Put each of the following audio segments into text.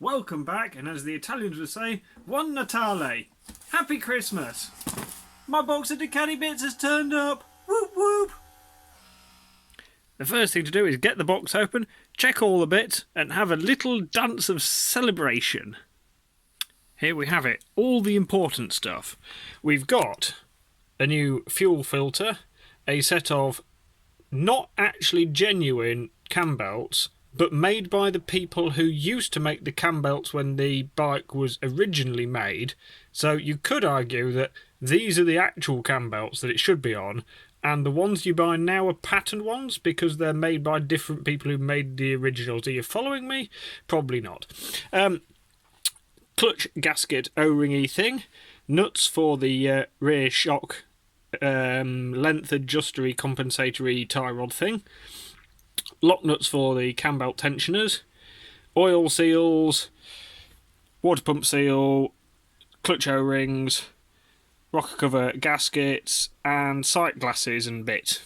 Welcome back, and as the Italians would say, Buon Natale! Happy Christmas! My box of Ducati bits has turned up! Whoop whoop! The first thing to do is get the box open, check all the bits, and have a little dance of celebration. Here we have it, all the important stuff. We've got a new fuel filter, a set of not actually genuine cam belts, but made by the people who used to make the cam belts when the bike was originally made. So you could argue that these are the actual cam belts that it should be on, and the ones you buy now are patterned ones because they're made by different people who made the originals. Are you following me? Probably not. Clutch gasket O-ringy thing, nuts for the rear shock length adjustery compensatory tie rod thing, lock nuts for the cam belt tensioners, oil seals, water pump seal, clutch O-rings, rocker cover gaskets, and sight glasses and bit.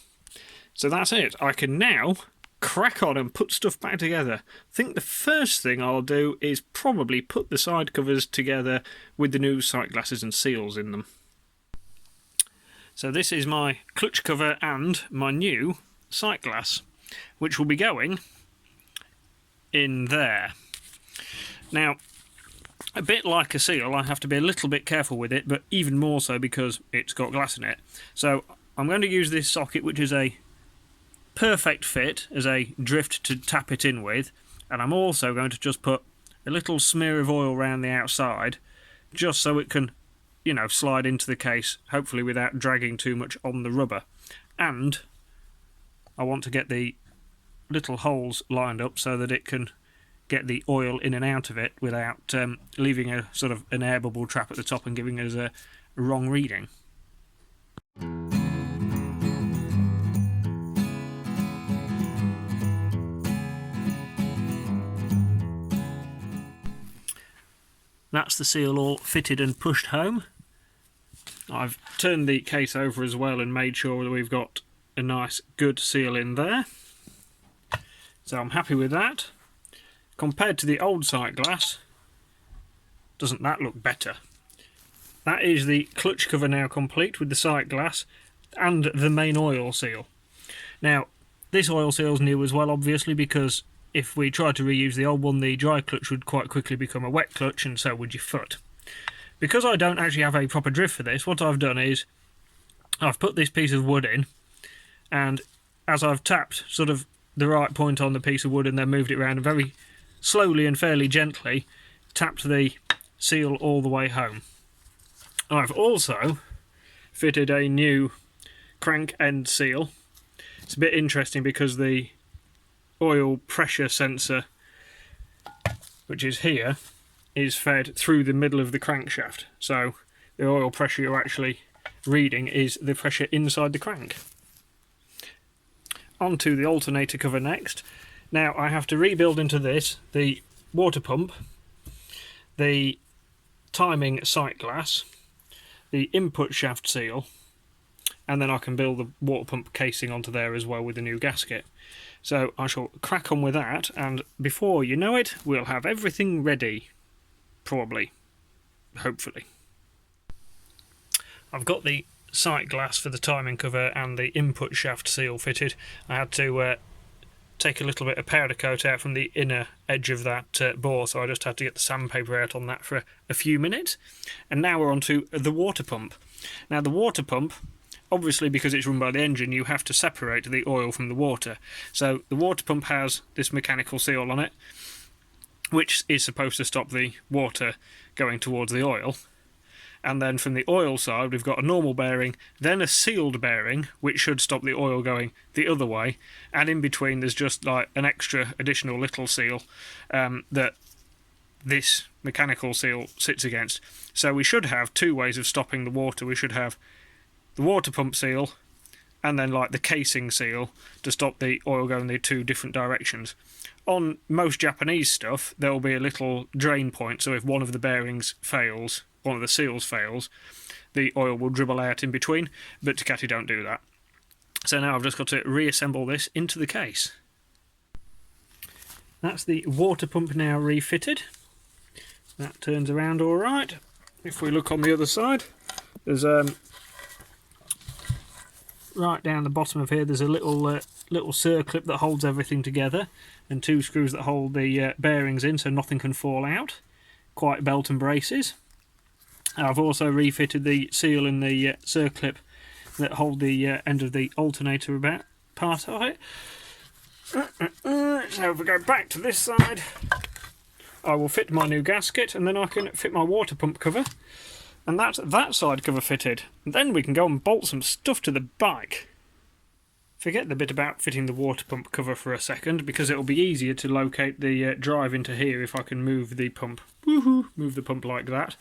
So that's it. I can now crack on and put stuff back together. I think the first thing I'll do is probably put the side covers together with the new sight glasses and seals in them. So this is my clutch cover and my new sight glass, which will be going in there. Now, a bit like a seal, I have to be a little bit careful with it, but even more so because it's got glass in it. So I'm going to use this socket, which is a perfect fit as a drift to tap it in with, and I'm also going to just put a little smear of oil around the outside, just so it can, you know, slide into the case, hopefully without dragging too much on the rubber. And I want to get the little holes lined up so that it can get the oil in and out of it without leaving a sort of an air bubble trap at the top and giving us a wrong reading. That's the seal all fitted and pushed home. I've turned the case over as well and made sure that we've got a nice good seal in there. So I'm happy with that. Compared to the old sight glass, doesn't that look better? That is the clutch cover now complete with the sight glass and the main oil seal. Now, this oil seal's new as well, obviously, because if we tried to reuse the old one, the dry clutch would quite quickly become a wet clutch, and so would your foot. Because I don't actually have a proper drift for this, what I've done is I've put this piece of wood in, and as I've tapped sort of the right point on the piece of wood and then moved it around and very slowly and fairly gently tapped the seal all the way home. I've also fitted a new crank end seal. It's a bit interesting because the oil pressure sensor, which is here, is fed through the middle of the crankshaft. So the oil pressure you're actually reading is the pressure inside the crank. Onto the alternator cover next. Now I have to rebuild into this the water pump, the timing sight glass, the input shaft seal, and then I can build the water pump casing onto there as well with the new gasket. So I shall crack on with that, and before you know it, we'll have everything ready. Probably. Hopefully. I've got the sight glass for the timing cover and the input shaft seal fitted. I had to take a little bit of powder coat out from the inner edge of that bore, so I just had to get the sandpaper out on that for a few minutes. And now we're on to the water pump. Now the water pump, obviously because it's run by the engine, you have to separate the oil from the water. So the water pump has this mechanical seal on it, which is supposed to stop the water going towards the oil. And then from the oil side, we've got a normal bearing, then a sealed bearing, which should stop the oil going the other way. And in between, there's just like an extra additional little seal that this mechanical seal sits against. So we should have two ways of stopping the water. We should have the water pump seal and then like the casing seal to stop the oil going the two different directions. On most Japanese stuff, there will be a little drain point, so if one of the bearings fails, one of the seals fails, the oil will dribble out in between, but Ducati don't do that. So now I've just got to reassemble this into the case. That's the water pump now refitted. That turns around all right. If we look on the other side, there's right down the bottom of here, there's a little circlip that holds everything together, and 2 screws that hold the bearings in so nothing can fall out. Quite belt and braces. I've also refitted the seal in the circlip that hold the end of the alternator about part of it. So if we go back to this side, I will fit my new gasket, and then I can fit my water pump cover, and that's that side cover fitted. And then we can go and bolt some stuff to the bike. Forget the bit about fitting the water pump cover for a second, because it'll be easier to locate the drive into here if I can move the pump. Woohoo! Move the pump like that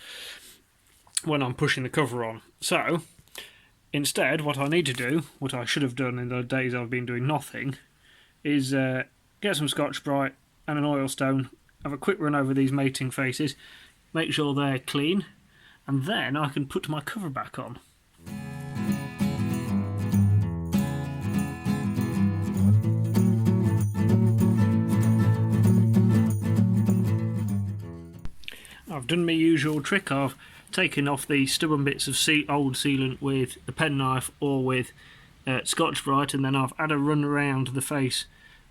when I'm pushing the cover on. So instead, what I need to do, what I should have done in the days I've been doing nothing, is get some Scotch-Brite and an oilstone, have a quick run over these mating faces, make sure they're clean, and then I can put my cover back on. I've done my usual trick of taking off the stubborn bits of old sealant with a penknife or with Scotch-Brite, and then I've had a run around the face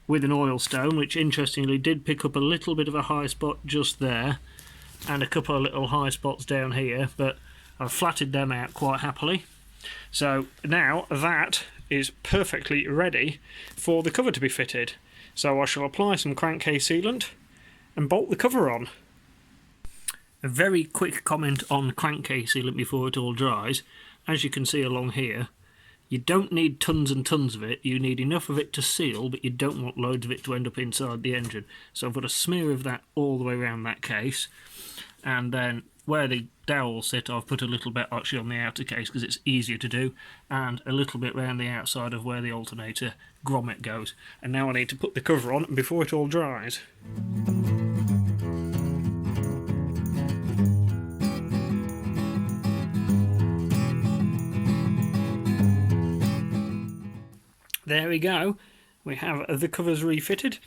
with an oilstone, which interestingly did pick up a little bit of a high spot just there and a couple of little high spots down here, but I've flatted them out quite happily. So now that is perfectly ready for the cover to be fitted. So I shall apply some crankcase sealant and bolt the cover on. A very quick comment on crankcase sealant before it all dries. As you can see along here, you don't need tons and tons of it. You need enough of it to seal, but you don't want loads of it to end up inside the engine. So I've got a smear of that all the way around that case, and then where the dowels sit, I've put a little bit actually on the outer case because it's easier to do, and a little bit around the outside of where the alternator grommet goes. And now I need to put the cover on before it all dries. There we go, we have the covers refitted.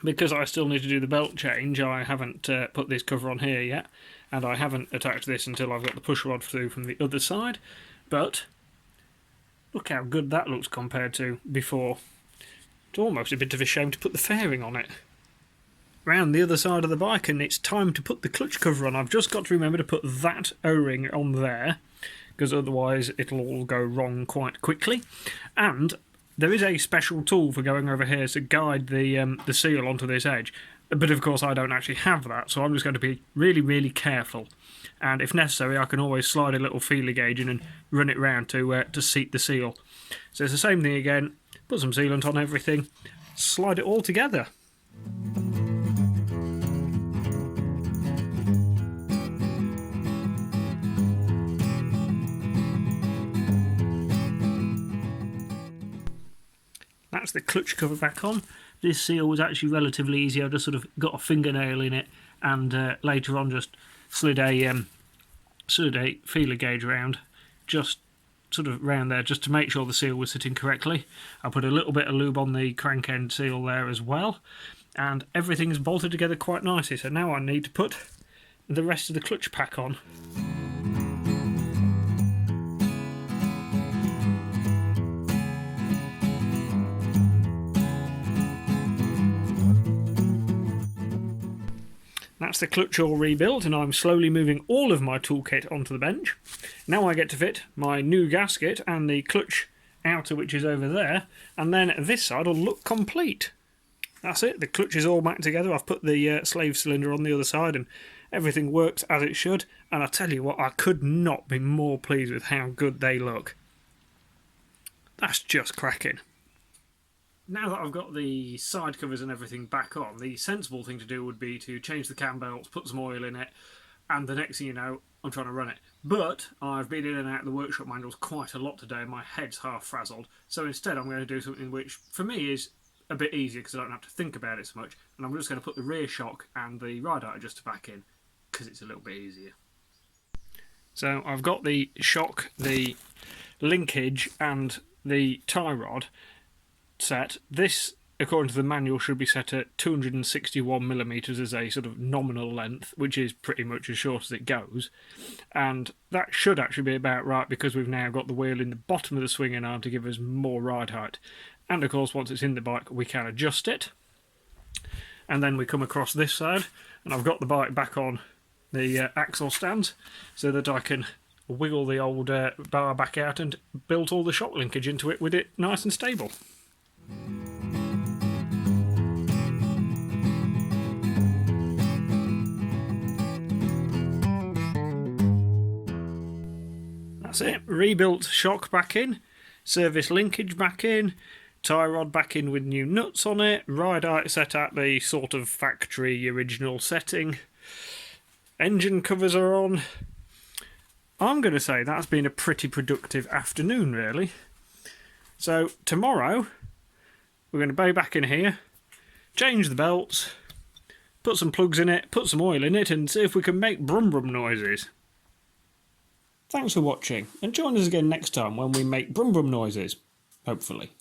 Because I still need to do the belt change, I haven't put this cover on here yet, and I haven't attached this until I've got the push rod through from the other side, but look how good that looks compared to before. It's almost a bit of a shame to put the fairing on it. Round the other side of the bike, and it's time to put the clutch cover on. I've just got to remember to put that O-ring on there, because otherwise it'll all go wrong quite quickly. And there is a special tool for going over here to guide the seal onto this edge, but of course I don't actually have that, so I'm just going to be really, really careful. And if necessary, I can always slide a little feeler gauge in and run it round to seat the seal. So it's the same thing again, put some sealant on everything, slide it all together. That's the clutch cover back on. This seal was actually relatively easy. I just sort of got a fingernail in it, and later on just slid a feeler gauge around, just sort of round there, just to make sure the seal was sitting correctly. I put a little bit of lube on the crank end seal there as well, and everything's bolted together quite nicely. So now I need to put the rest of the clutch pack on. That's the clutch all rebuilt, and I'm slowly moving all of my toolkit onto the bench. Now I get to fit my new gasket and the clutch outer, which is over there, and then this side will look complete. That's it, the clutch is all back together. I've put the slave cylinder on the other side, and everything works as it should, and I tell you what, I could not be more pleased with how good they look. That's just cracking. Now that I've got the side covers and everything back on, the sensible thing to do would be to change the cam belts, put some oil in it, and the next thing you know, I'm trying to run it. But I've been in and out of the workshop manuals quite a lot today, and my head's half frazzled. So instead I'm going to do something which, for me, is a bit easier because I don't have to think about it so much. And I'm just going to put the rear shock and the ride height adjuster back in, because it's a little bit easier. So I've got the shock, the linkage, and the tie rod set. This according to the manual, should be set at 261mm as a sort of nominal length, which is pretty much as short as it goes. And that should actually be about right, because we've now got the wheel in the bottom of the swinging arm to give us more ride height. And of course, once it's in the bike, we can adjust it. And then we come across this side, and I've got the bike back on the axle stands so that I can wiggle the old bar back out and build all the shock linkage into it with it nice and stable. That's it. Rebuilt shock back in, service linkage back in, tie rod back in with new nuts on it, ride height set at the sort of factory original setting, engine covers are on. I'm going to say that's been a pretty productive afternoon, really. So tomorrow we're going to go back in here, change the belts, put some plugs in it, put some oil in it, and see if we can make brum brum noises. Thanks for watching, and join us again next time when we make brum brum noises, hopefully.